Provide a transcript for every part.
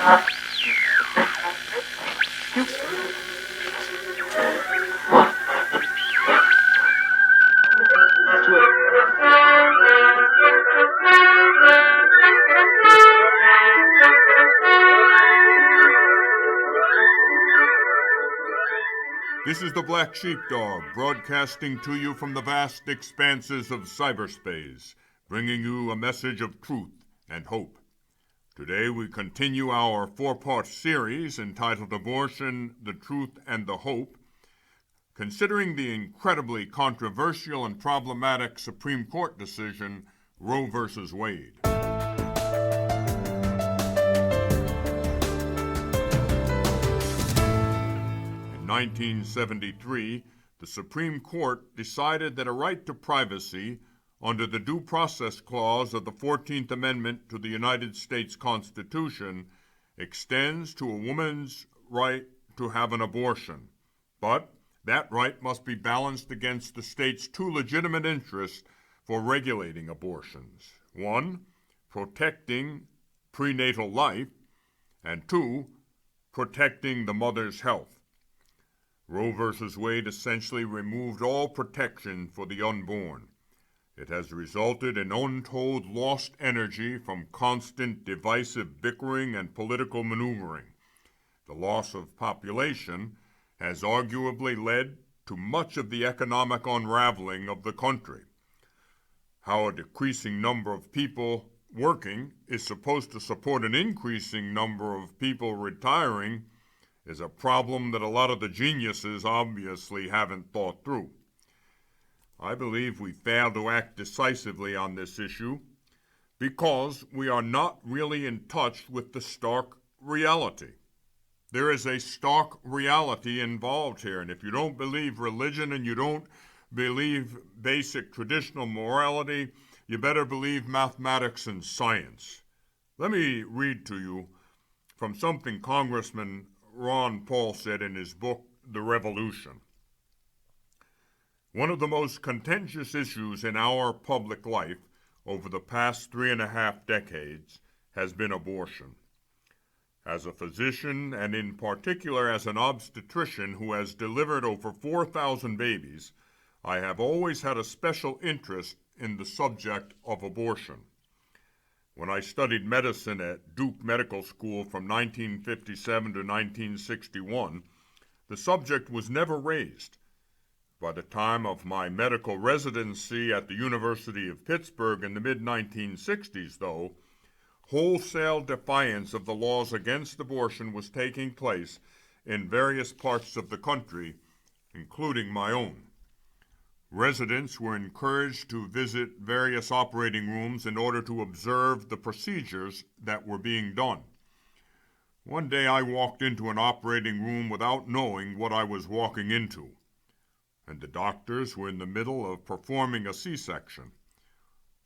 This is the Black Sheepdog, broadcasting to you from the vast expanses of cyberspace, bringing you a message of truth and hope. Today we continue our four-part series entitled Abortion, the Truth, and the Hope, considering the incredibly controversial and problematic Supreme Court decision, Roe v. Wade. In 1973, the Supreme Court decided that a right to privacy under the Due Process Clause of the 14th Amendment to the United States Constitution extends to a woman's right to have an abortion. But that right must be balanced against the state's two legitimate interests for regulating abortions. One, protecting prenatal life, and two, protecting the mother's health. Roe v. Wade essentially removed all protection for the unborn. It has resulted in untold lost energy from constant divisive bickering and political maneuvering. The loss of population has arguably led to much of the economic unraveling of the country. How a decreasing number of people working is supposed to support an increasing number of people retiring is a problem that a lot of the geniuses obviously haven't thought through. I believe we fail to act decisively on this issue because we are not really in touch with the stark reality. There is a stark reality involved here, and if you don't believe religion and you don't believe basic traditional morality, you better believe mathematics and science. Let me read to you from something Congressman Ron Paul said in his book, The Revolution. One of the most contentious issues in our public life over the past 3.5 decades has been abortion. As a physician, and in particular as an obstetrician who has delivered over 4,000 babies, I have always had a special interest in the subject of abortion. When I studied medicine at Duke Medical School from 1957 to 1961, the subject was never raised. By the time of my medical residency at the University of Pittsburgh in the mid-1960s, though, wholesale defiance of the laws against abortion was taking place in various parts of the country, including my own. Residents were encouraged to visit various operating rooms in order to observe the procedures that were being done. One day I walked into an operating room without knowing what I was walking into, and the doctors were in the middle of performing a C-section.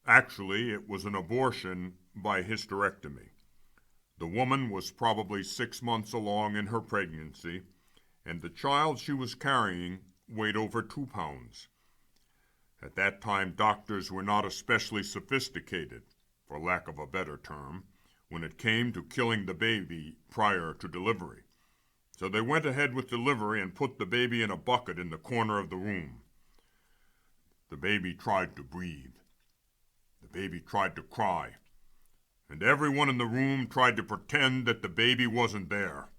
Actually, it was an abortion by hysterectomy. The woman was probably 6 months along in her pregnancy, and the child she was carrying weighed over 2 pounds. At that time, doctors were not especially sophisticated, for lack of a better term, when it came to killing the baby prior to delivery. So they went ahead with delivery and put the baby in a bucket in the corner of the room. The baby tried to breathe. The baby tried to cry. And everyone in the room tried to pretend that the baby wasn't there.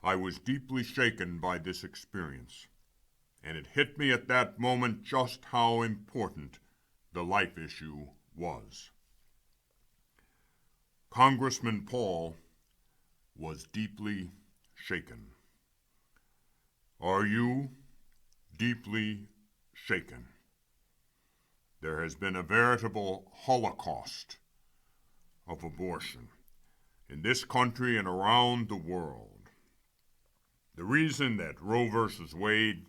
I was deeply shaken by this experience, and it hit me at that moment just how important the life issue was. Congressman Paul was deeply shaken. Are you deeply shaken? There has been a veritable holocaust of abortion in this country and around the world. The reason that Roe v. Wade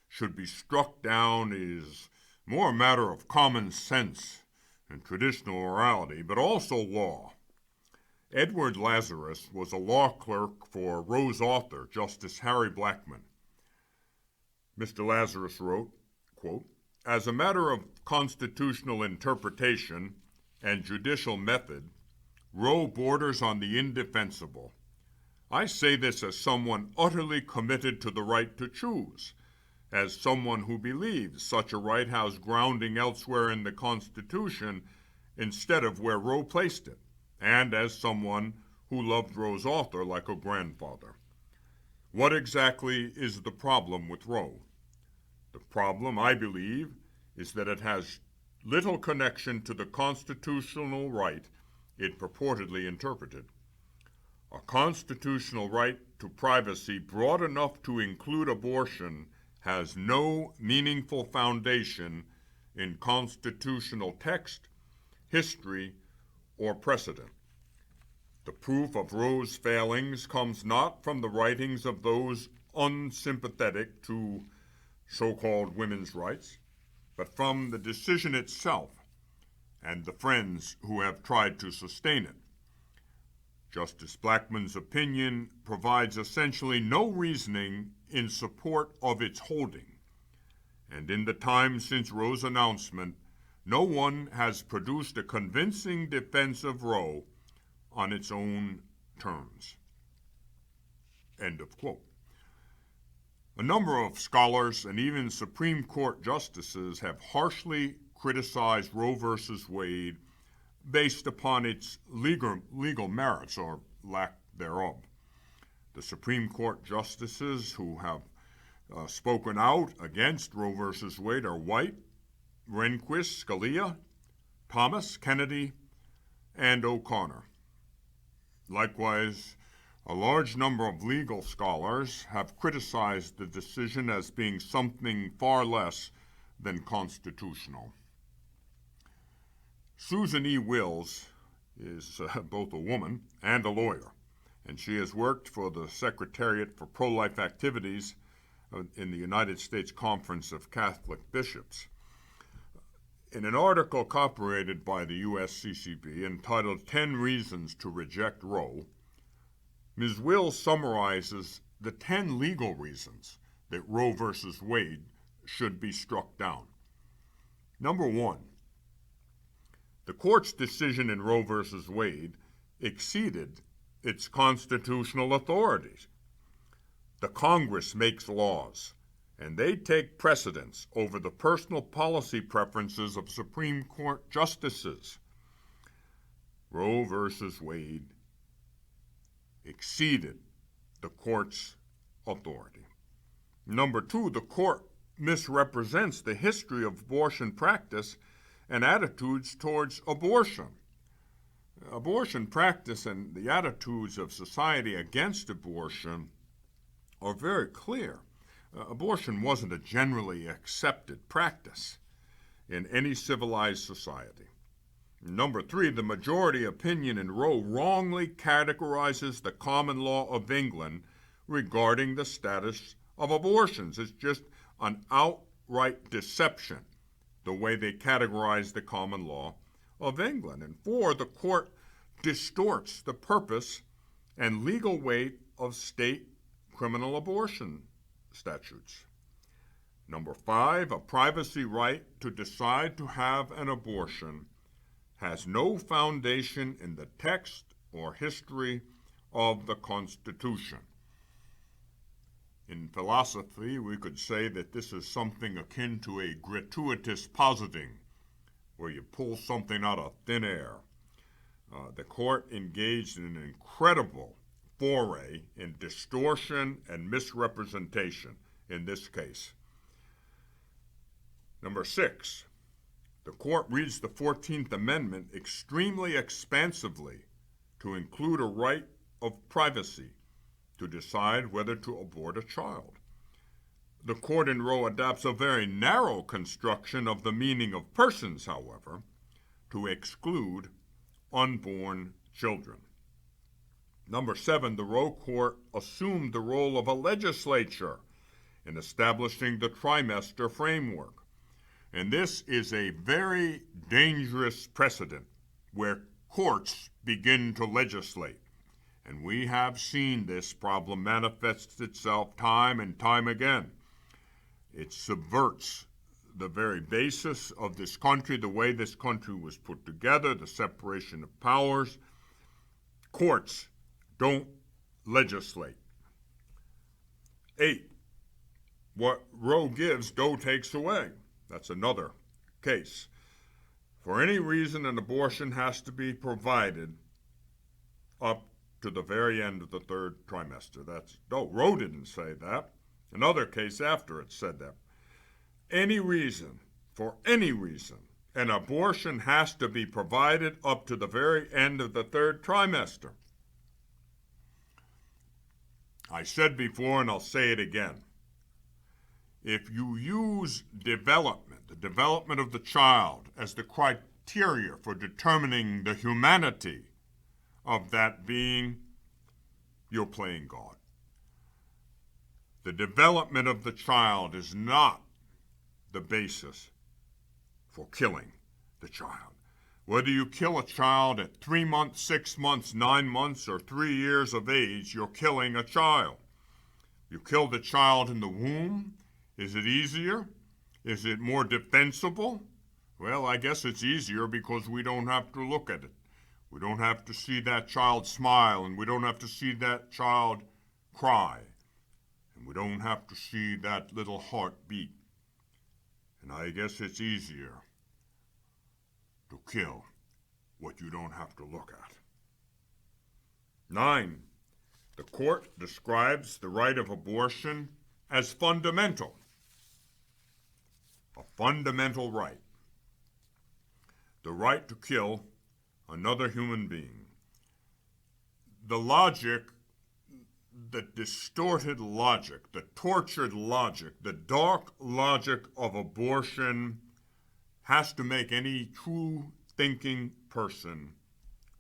should be struck down is more a matter of common sense and traditional morality, but also law. Edward Lazarus was a law clerk for Roe's author, Justice Harry Blackmun. Mr. Lazarus wrote, quote, "As a matter of constitutional interpretation and judicial method, Roe borders on the indefensible. I say this as someone utterly committed to the right to choose, as someone who believes such a right has grounding elsewhere in the Constitution instead of where Roe placed it, and as someone who loved Roe's author like a grandfather. What exactly is the problem with Roe? The problem, I believe, is that it has little connection to the constitutional right it purportedly interpreted. A constitutional right to privacy broad enough to include abortion has no meaningful foundation in constitutional text, history, or precedent. The proof of Roe's failings comes not from the writings of those unsympathetic to so-called women's rights, but from the decision itself and the friends who have tried to sustain it. Justice Blackmun's opinion provides essentially no reasoning in support of its holding, and in the time since Roe's announcement, no one has produced a convincing defense of Roe on its own terms. End of quote. A number of scholars and even Supreme Court justices have harshly criticized Roe v. Wade based upon its legal merits or lack thereof. The Supreme Court justices who have spoken out against Roe v. Wade are White, Rehnquist, Scalia, Thomas, Kennedy, and O'Connor. Likewise, a large number of legal scholars have criticized the decision as being something far less than constitutional. Susan E. Wills is both a woman and a lawyer, and she has worked for the Secretariat for Pro-Life Activities in the United States Conference of Catholic Bishops. In an article copyrighted by the USCCB entitled 10 Reasons to Reject Roe, Ms. Wills summarizes the 10 legal reasons that Roe v. Wade should be struck down. Number 1, the court's decision in Roe v. Wade exceeded its constitutional authorities. The Congress makes laws, and they take precedence over the personal policy preferences of Supreme Court justices. Roe v. Wade exceeded the court's authority. Number 2, the court misrepresents the history of abortion practice and attitudes towards abortion. Abortion practice and the attitudes of society against abortion are very clear. Abortion wasn't a generally accepted practice in any civilized society. Number 3, the majority opinion in Roe wrongly categorizes the common law of England regarding the status of abortions. It's just an outright deception, the way they categorize the common law of England. And 4, the court distorts the purpose and legal weight of state criminal abortion statutes. Number 5, a privacy right to decide to have an abortion has no foundation in the text or history of the Constitution. In philosophy, we could say that this is something akin to a gratuitous positing, where you pull something out of thin air. The court engaged in an incredible foray in distortion and misrepresentation in this case. Number 6, the court reads the 14th Amendment extremely expansively to include a right of privacy to decide whether to abort a child. The court in Roe adopts a very narrow construction of the meaning of persons, however, to exclude unborn children. Number 7, the Roe court assumed the role of a legislature in establishing the trimester framework. And this is a very dangerous precedent where courts begin to legislate. And we have seen this problem manifest itself time and time again. It subverts the very basis of this country, the way this country was put together, the separation of powers. Courts don't legislate. 8. What Roe gives, Doe takes away. That's another case. For any reason, an abortion has to be provided up to the very end of the 3rd trimester. That's Doe. Roe didn't say that. Another case after it said that. Any reason, for any reason, an abortion has to be provided up to the very end of the 3rd trimester. I said before, and I'll say it again. If you use development, the development of the child, as the criteria for determining the humanity of that being, you're playing God. The development of the child is not the basis for killing the child. Whether you kill a child at 3 months, 6 months, 9 months, or 3 years of age, you're killing a child. You kill the child in the womb. Is it easier? Is it more defensible? Well, I guess it's easier because we don't have to look at it. We don't have to see that child smile, and we don't have to see that child cry, and we don't have to see that little heart beat. And I guess it's easier to kill what you don't have to look at. 9. The court describes the right of abortion as fundamental. A fundamental right. The right to kill another human being. The logic, the distorted logic, the tortured logic, the dark logic of abortion has to make any true thinking person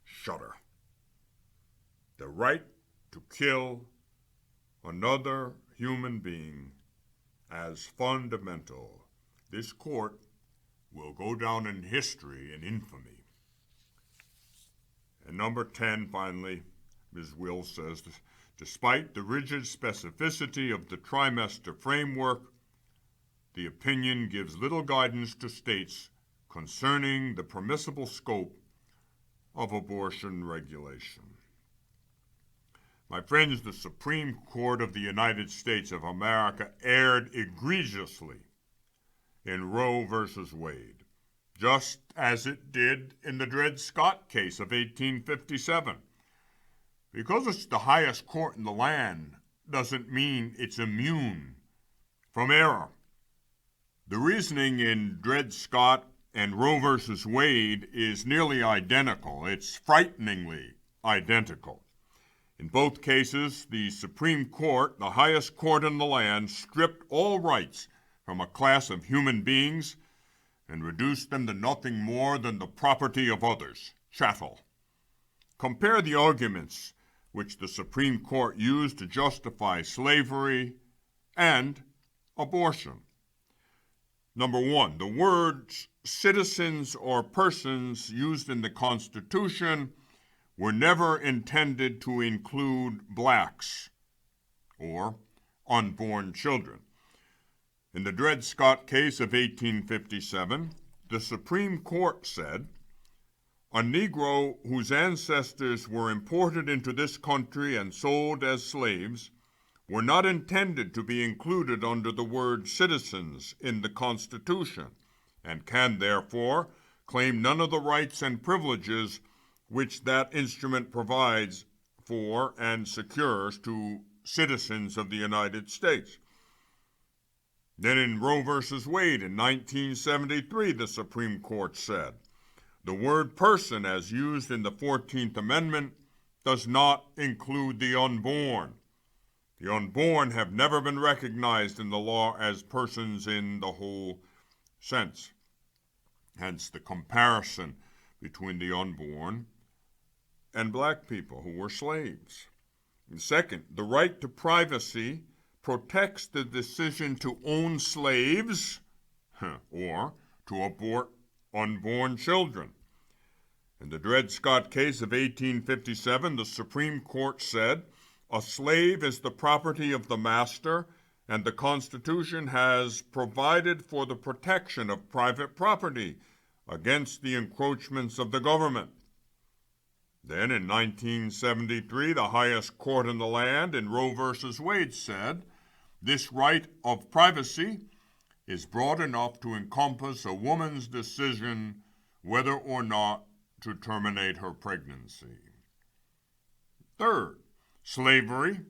shudder. The right to kill another human being as fundamental. This court will go down in history in infamy. And number 10, finally, Ms. Will says, despite the rigid specificity of the trimester framework, the opinion gives little guidance to states concerning the permissible scope of abortion regulation. My friends, the Supreme Court of the United States of America erred egregiously in Roe versus Wade, just as it did in the Dred Scott case of 1857. Because it's the highest court in the land doesn't mean it's immune from error. The reasoning in Dred Scott and Roe versus Wade is nearly identical. It's frighteningly identical. In both cases, the Supreme Court, the highest court in the land, stripped all rights from a class of human beings and reduced them to nothing more than the property of others, chattel. Compare the arguments which the Supreme Court used to justify slavery and abortion. Number 1, the words citizens or persons used in the Constitution were never intended to include blacks or unborn children. In the Dred Scott case of 1857, the Supreme Court said, a Negro whose ancestors were imported into this country and sold as slaves were not intended to be included under the word citizens in the Constitution, and can therefore claim none of the rights and privileges which that instrument provides for and secures to citizens of the United States. Then in Roe versus Wade in 1973, the Supreme Court said, the word person as used in the 14th Amendment does not include the unborn. The unborn have never been recognized in the law as persons in the whole sense. Hence the comparison between the unborn and black people who were slaves. And second, the right to privacy protects the decision to own slaves or to abort unborn children. In the Dred Scott case of 1857, the Supreme Court said, a slave is the property of the master, and the Constitution has provided for the protection of private property against the encroachments of the government. Then in 1973, the highest court in the land in Roe v. Wade said, this right of privacy is broad enough to encompass a woman's decision whether or not to terminate her pregnancy. Third, slavery,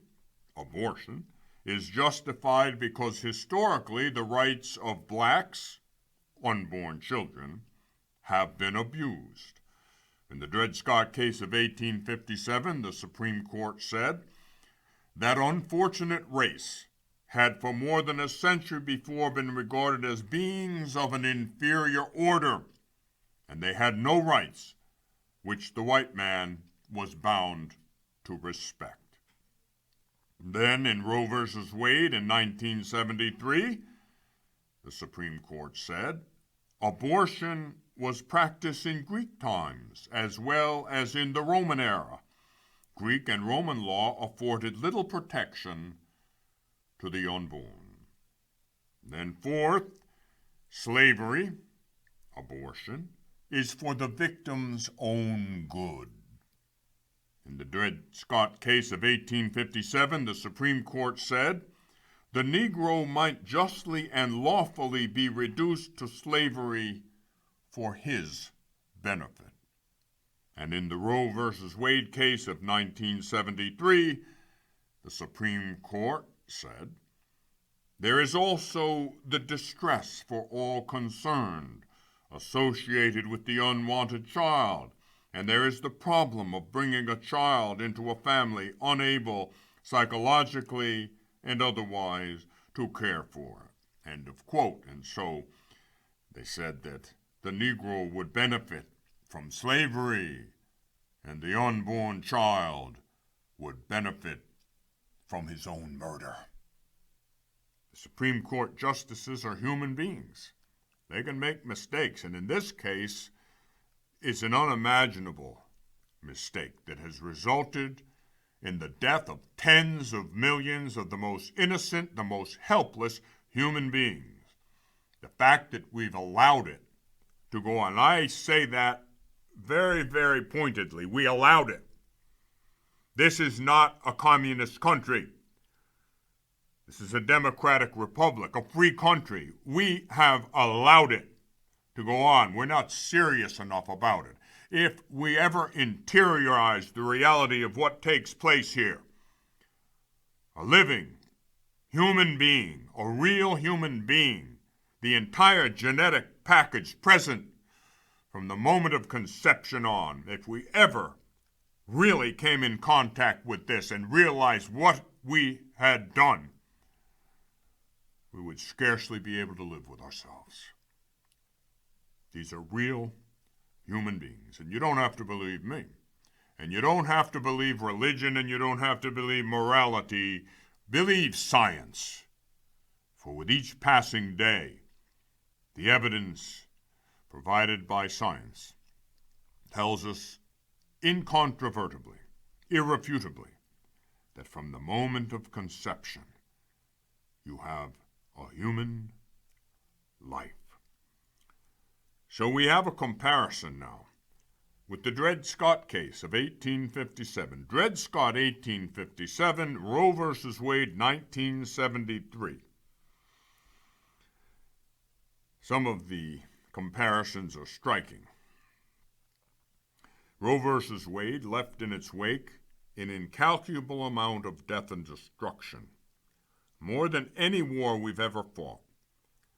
abortion, is justified because historically the rights of blacks, unborn children, have been abused. In the Dred Scott case of 1857, the Supreme Court said, that unfortunate race had for more than a century before been regarded as beings of an inferior order, and they had no rights which the white man was bound to respect. Then in Roe v. Wade in 1973, the Supreme Court said, abortion was practiced in Greek times as well as in the Roman era. Greek and Roman law afforded little protection to the unborn. Then fourth, slavery, abortion, is for the victim's own good. In the Dred Scott case of 1857, the Supreme Court said, the Negro might justly and lawfully be reduced to slavery for his benefit. And in the Roe v. Wade case of 1973, the Supreme Court said, there is also the distress for all concerned associated with the unwanted child, and there is the problem of bringing a child into a family unable psychologically and otherwise to care for it. End of quote. And so they said that the Negro would benefit from slavery and the unborn child would benefit from his own murder. The Supreme Court justices are human beings. They can make mistakes, and in this case, it's an unimaginable mistake that has resulted in the death of tens of millions of the most innocent, the most helpless human beings. The fact that we've allowed it to go on, I say that very, very pointedly, we allowed it. This is not a communist country. This is a democratic republic, a free country. We have allowed it to go on. We're not serious enough about it. If we ever interiorize the reality of what takes place here, a living human being, a real human being, the entire genetic package present from the moment of conception on, if we ever really came in contact with this and realized what we had done, we would scarcely be able to live with ourselves. These are real human beings, and you don't have to believe me, and you don't have to believe religion, and you don't have to believe morality. Believe science, for with each passing day, the evidence provided by science tells us incontrovertibly, irrefutably, that from the moment of conception, you have a human life. So we have a comparison now with the Dred Scott case of 1857. Dred Scott, 1857, Roe v. Wade, 1973. Some of the comparisons are striking. Roe v. Wade left in its wake an incalculable amount of death and destruction, more than any war we've ever fought,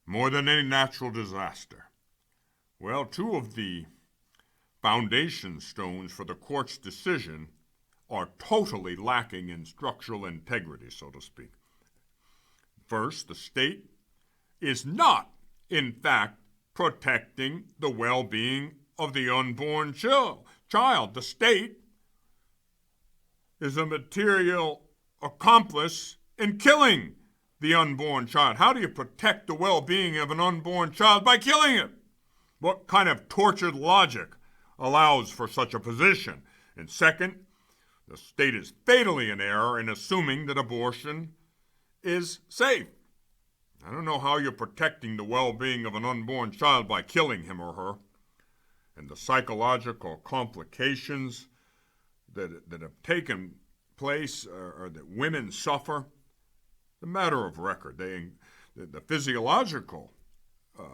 more than any natural disaster. Well, two of the foundation stones for the court's decision are totally lacking in structural integrity, so to speak. First, the state is not, in fact, protecting the well-being of the unborn child. The state is a material accomplice in killing the unborn child. How do you protect the well-being of an unborn child? By killing it. What kind of tortured logic allows for such a position? And second, the state is fatally in error in assuming that abortion is safe. I don't know how you're protecting the well-being of an unborn child by killing him or her. And the psychological complications that have taken place or that women suffer, a matter of record. The physiological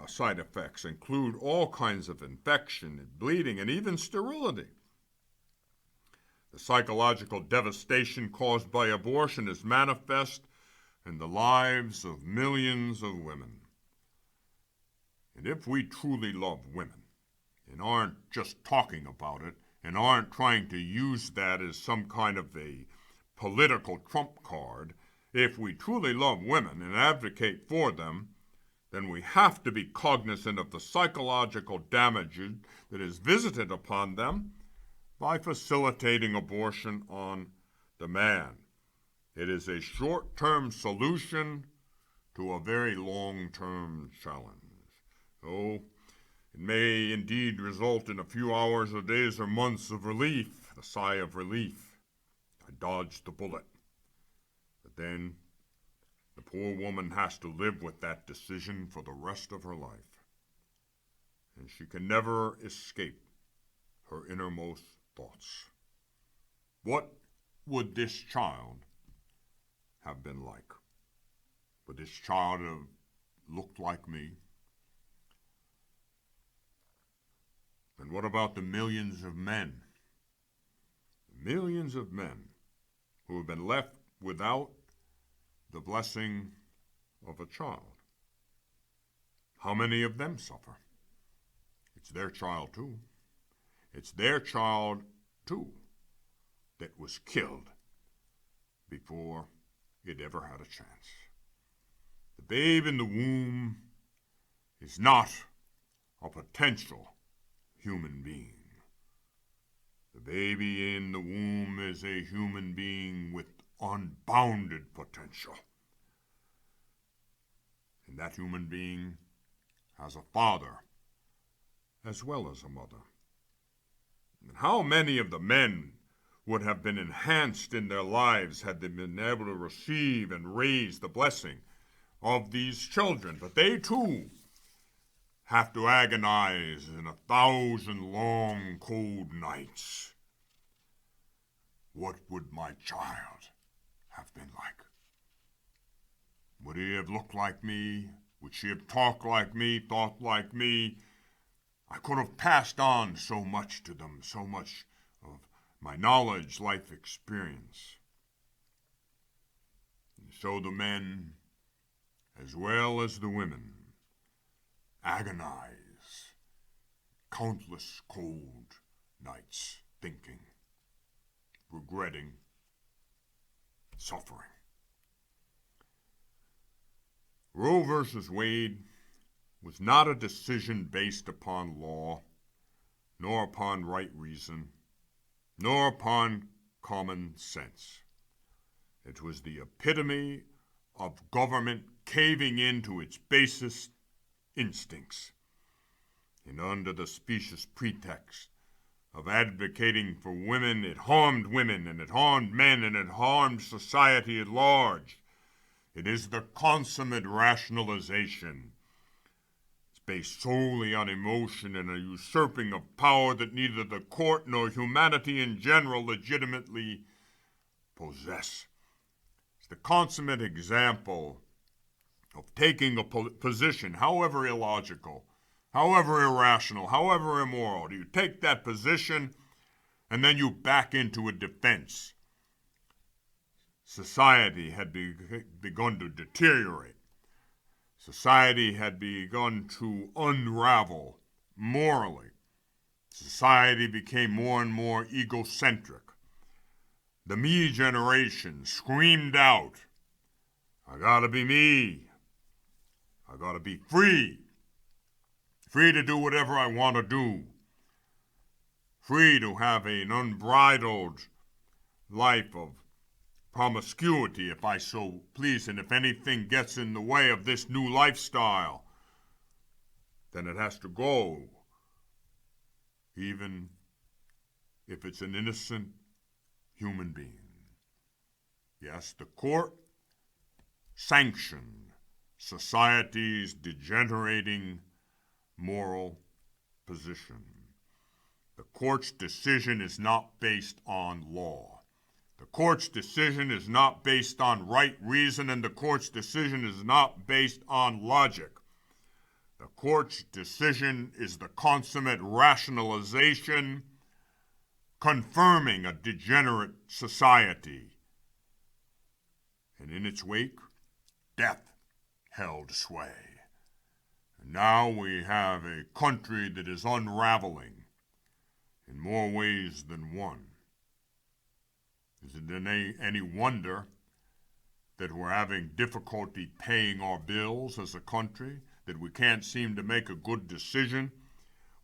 side effects include all kinds of infection and bleeding and even sterility. The psychological devastation caused by abortion is manifest in the lives of millions of women. And if we truly love women and aren't just talking about it and aren't trying to use that as some kind of a political trump card, if we truly love women and advocate for them, then we have to be cognizant of the psychological damage that is visited upon them by facilitating abortion on demand. It is a short-term solution to a very long-term challenge. So, it may indeed result in a few hours or days or months of relief, a sigh of relief. I dodged the bullet. But then, the poor woman has to live with that decision for the rest of her life. And she can never escape her innermost thoughts. What would this child have been like? Would this child have looked like me? And what about the millions of men? Millions of men who have been left without the blessing of a child. How many of them suffer? It's their child too. It's their child too that was killed before it ever had a chance. The babe in the womb is not a potential human being. The baby in the womb is a human being with unbounded potential. And that human being has a father as well as a mother. And how many of the men would have been enhanced in their lives had they been able to receive and raise the blessing of these children? But they too have to agonize in 1,000 long, cold nights. What would my child have been like? Would he have looked like me? Would she have talked like me, thought like me? I could have passed on so much to them, so much of my knowledge, life experience. And so the men, as well as the women, agonize countless cold nights thinking, regretting, suffering. Roe versus Wade was not a decision based upon law, nor upon right reason, nor upon common sense. It was the epitome of government caving into its basest instincts, and under the specious pretext of advocating for women, it harmed women, and it harmed men, and it harmed society at large. It is the consummate rationalization. It's based solely on emotion and a usurping of power that neither the court nor humanity in general legitimately possess. It's the consummate example of taking a position, however illogical, however irrational, however immoral. You take that position and then you back into a defense. Society had begun to deteriorate. Society had begun to unravel morally. Society became more and more egocentric. The me generation screamed out, I gotta be me. I gotta be free. Free to do whatever I want to do. Free to have an unbridled life of promiscuity, if I so please, and if anything gets in the way of this new lifestyle, then it has to go, even if it's an innocent human being. Yes, the court sanctioned society's degenerating moral position. The court's decision is not based on law. The court's decision is not based on right reason, and the court's decision is not based on logic. The court's decision is the consummate rationalization confirming a degenerate society. And in its wake, death held sway. And now we have a country that is unraveling in more ways than one. Is it any wonder that we're having difficulty paying our bills as a country, that we can't seem to make a good decision?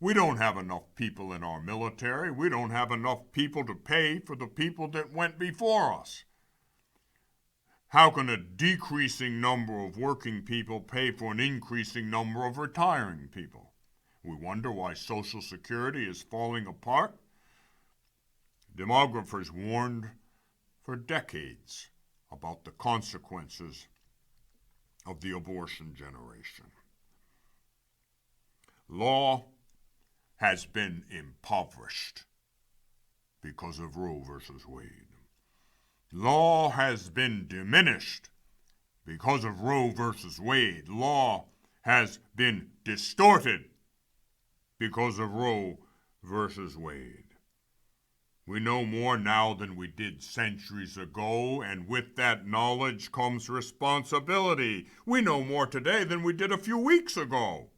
We don't have enough people in our military. We don't have enough people to pay for the people that went before us. How can a decreasing number of working people pay for an increasing number of retiring people? We wonder why Social Security is falling apart. Demographers warned for decades about the consequences of the abortion generation. Law has been impoverished because of Roe versus Wade. Law has been diminished because of Roe versus Wade. Law has been distorted because of Roe versus Wade. We know more now than we did centuries ago, and with that knowledge comes responsibility. We know more today than we did a few weeks ago.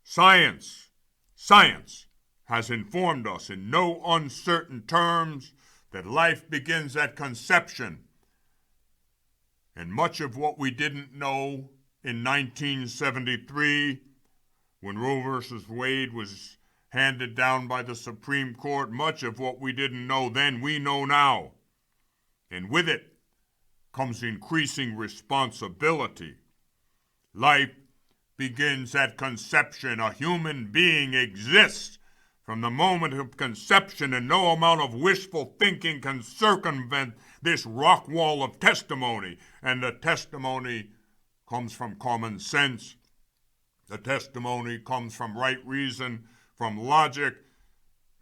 Science has informed us in no uncertain terms that life begins at conception. And much of what we didn't know in 1973, when Roe versus Wade was handed down by the Supreme Court, much of what we didn't know then, we know now. And with it comes increasing responsibility. Life begins at conception. A human being exists from the moment of conception, and no amount of wishful thinking can circumvent this rock wall of testimony. And the testimony comes from common sense. The testimony comes from right reason, from logic,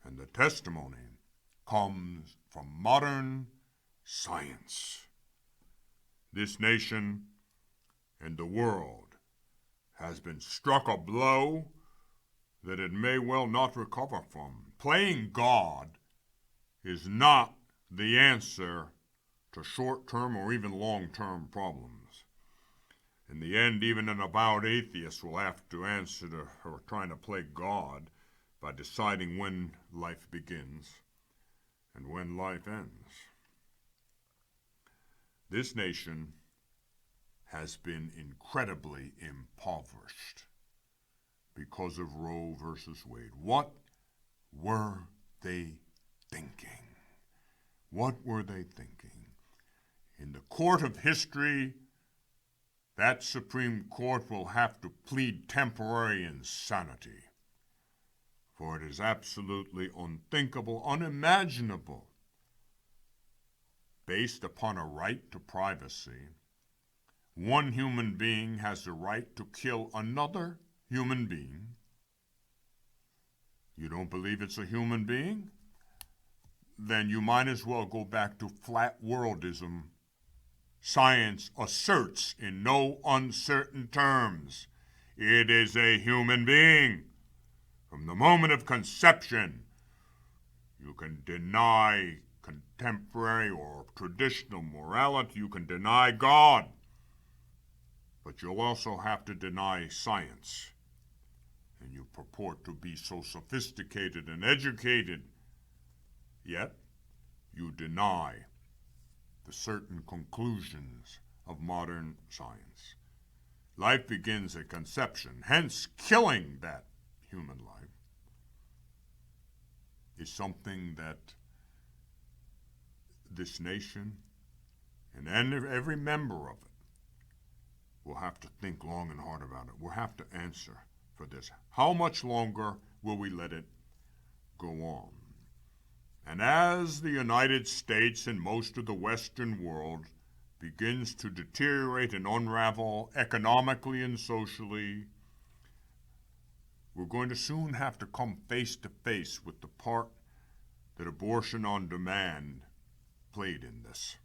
and the testimony comes from modern science. This nation and the world has been struck a blow that it may well not recover from. Playing God is not the answer to short-term or even long-term problems. In the end, even an avowed atheist will have to answer to her trying to play God by deciding when life begins and when life ends. This nation has been incredibly impoverished because of Roe versus Wade. What were they thinking? What were they thinking? In the court of history, that Supreme Court will have to plead temporary insanity, for it is absolutely unthinkable, unimaginable, based upon a right to privacy. One human being has the right to kill another human being. You don't believe it's a human being? Then you might as well go back to flat worldism. Science asserts in no uncertain terms it is a human being. From the moment of conception, you can deny contemporary or traditional morality, you can deny God, but you'll also have to deny science. And you purport to be so sophisticated and educated, yet you deny the certain conclusions of modern science. Life begins at conception, hence killing that human life is something that this nation and every member of it will have to think long and hard about it. We'll have to answer for this. How much longer will we let it go on? And as the United States and most of the Western world begins to deteriorate and unravel economically and socially, we're going to soon have to come face to face with the part that abortion on demand played in this.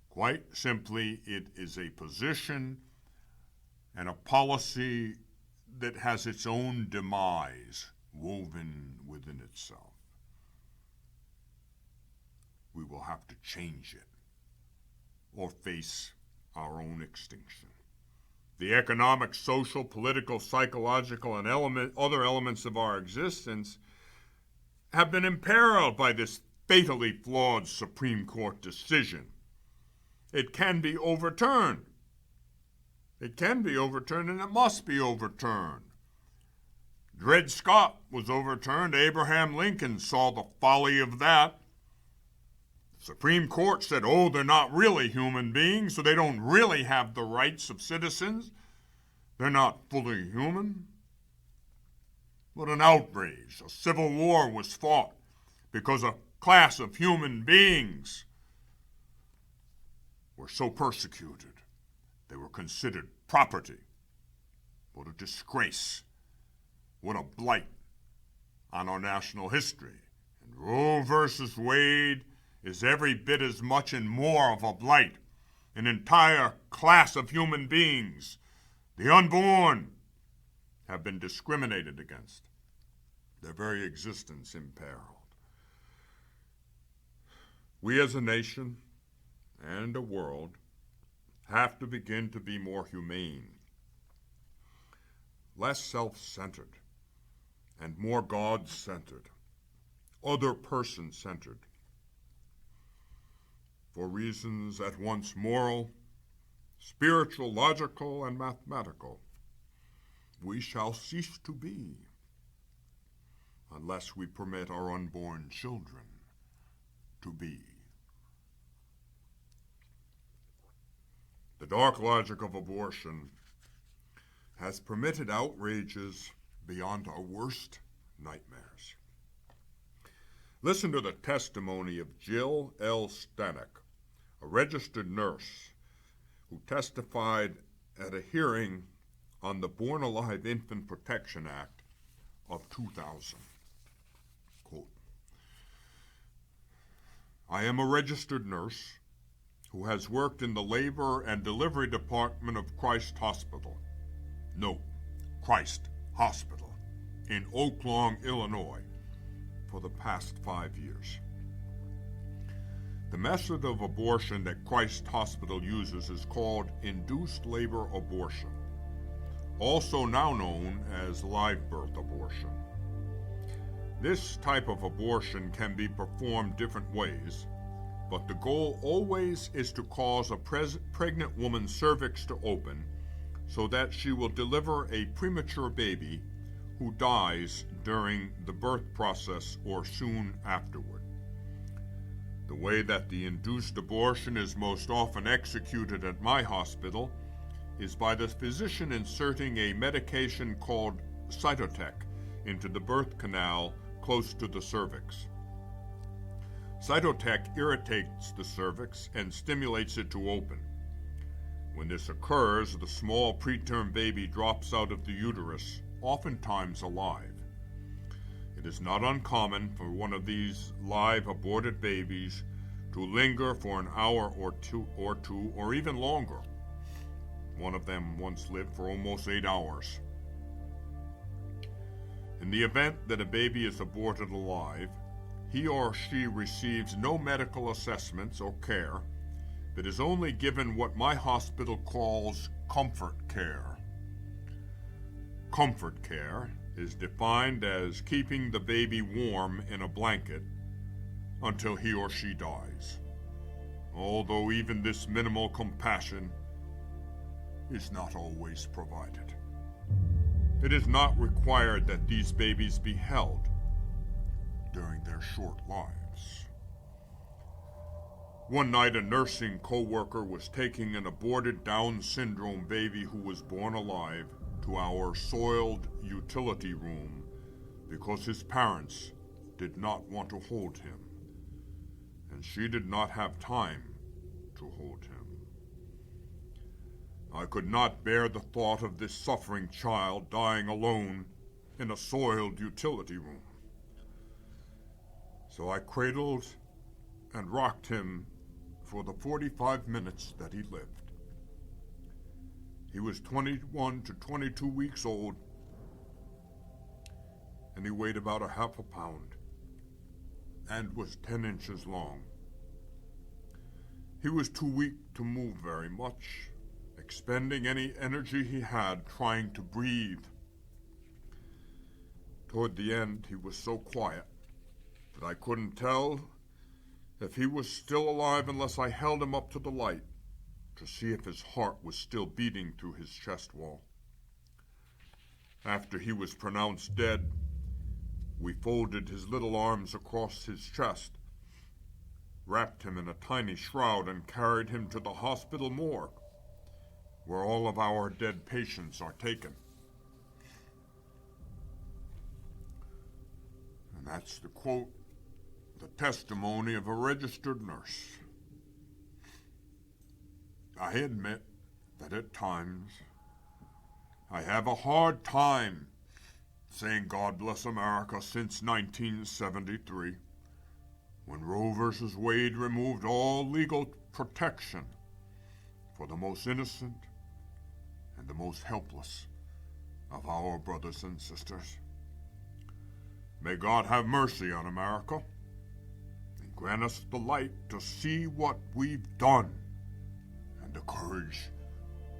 Quite simply, it is a position and a policy that has its own demise woven within itself. We will have to change it or face our own extinction. The economic, social, political, psychological, and other elements of our existence have been imperiled by this fatally flawed Supreme Court decision. It can be overturned. It can be overturned, and it must be overturned. Dred Scott was overturned. Abraham Lincoln saw the folly of that. The Supreme Court said, oh, they're not really human beings, so they don't really have the rights of citizens. They're not fully human. What an outrage. A civil war was fought because a class of human beings were so persecuted. They were considered property. What a disgrace. What a blight on our national history. And Roe versus Wade is every bit as much and more of a blight. An entire class of human beings, the unborn, have been discriminated against, their very existence imperiled. We as a nation and a world have to begin to be more humane, less self-centered, and more God-centered, other person-centered, for reasons at once moral, spiritual, logical, and mathematical. We shall cease to be unless we permit our unborn children to be. The dark logic of abortion has permitted outrages beyond our worst nightmares. Listen to the testimony of Jill L. Stanek, a registered nurse who testified at a hearing on the Born Alive Infant Protection Act of 2000. Quote, I am a registered nurse who has worked in the labor and delivery department of Christ Hospital. No, Christ Hospital in Oaklawn, Illinois, for the past 5 years. The method of abortion that Christ Hospital uses is called induced labor abortion, also now known as live birth abortion. This type of abortion can be performed different ways, but the goal always is to cause a pregnant woman's cervix to open so that she will deliver a premature baby who dies during the birth process or soon afterward. The way that the induced abortion is most often executed at my hospital is by the physician inserting a medication called Cytotec into the birth canal close to the cervix. Cytotec irritates the cervix and stimulates it to open. When this occurs, the small preterm baby drops out of the uterus, oftentimes alive. It is not uncommon for one of these live aborted babies to linger for an hour or two, or even longer. One of them once lived for almost 8 hours. In the event that a baby is aborted alive, he or she receives no medical assessments or care, but is only given what my hospital calls comfort care. Comfort care is defined as keeping the baby warm in a blanket until he or she dies, although even this minimal compassion is not always provided. It is not required that these babies be held during their short lives. One night, a nursing co-worker was taking an aborted Down syndrome baby who was born alive to our soiled utility room because his parents did not want to hold him, and she did not have time to hold him. I could not bear the thought of this suffering child dying alone in a soiled utility room. So I cradled and rocked him for the 45 minutes that he lived. He was 21 to 22 weeks old, and he weighed about a half a pound and was 10 inches long. He was too weak to move very much, expending any energy he had trying to breathe. Toward the end, he was so quiet that I couldn't tell if he was still alive unless I held him up to the light to see if his heart was still beating through his chest wall. After he was pronounced dead, we folded his little arms across his chest, wrapped him in a tiny shroud, and carried him to the hospital morgue, where all of our dead patients are taken. And that's the quote, the testimony of a registered nurse. I admit that at times I have a hard time saying God bless America since 1973, when Roe v. Wade removed all legal protection for the most innocent and the most helpless of our brothers and sisters. May God have mercy on America and grant us the light to see what we've done and the courage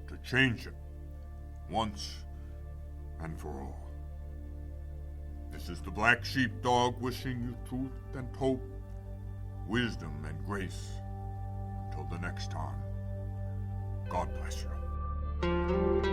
to change it once and for all. This is the Black Sheepdog wishing you truth and hope, wisdom and grace. Until the next time, God bless you. Thank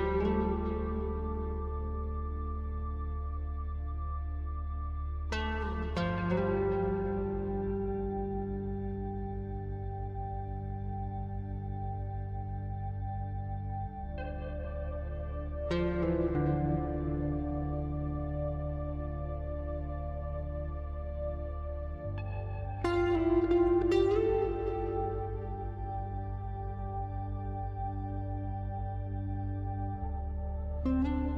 you.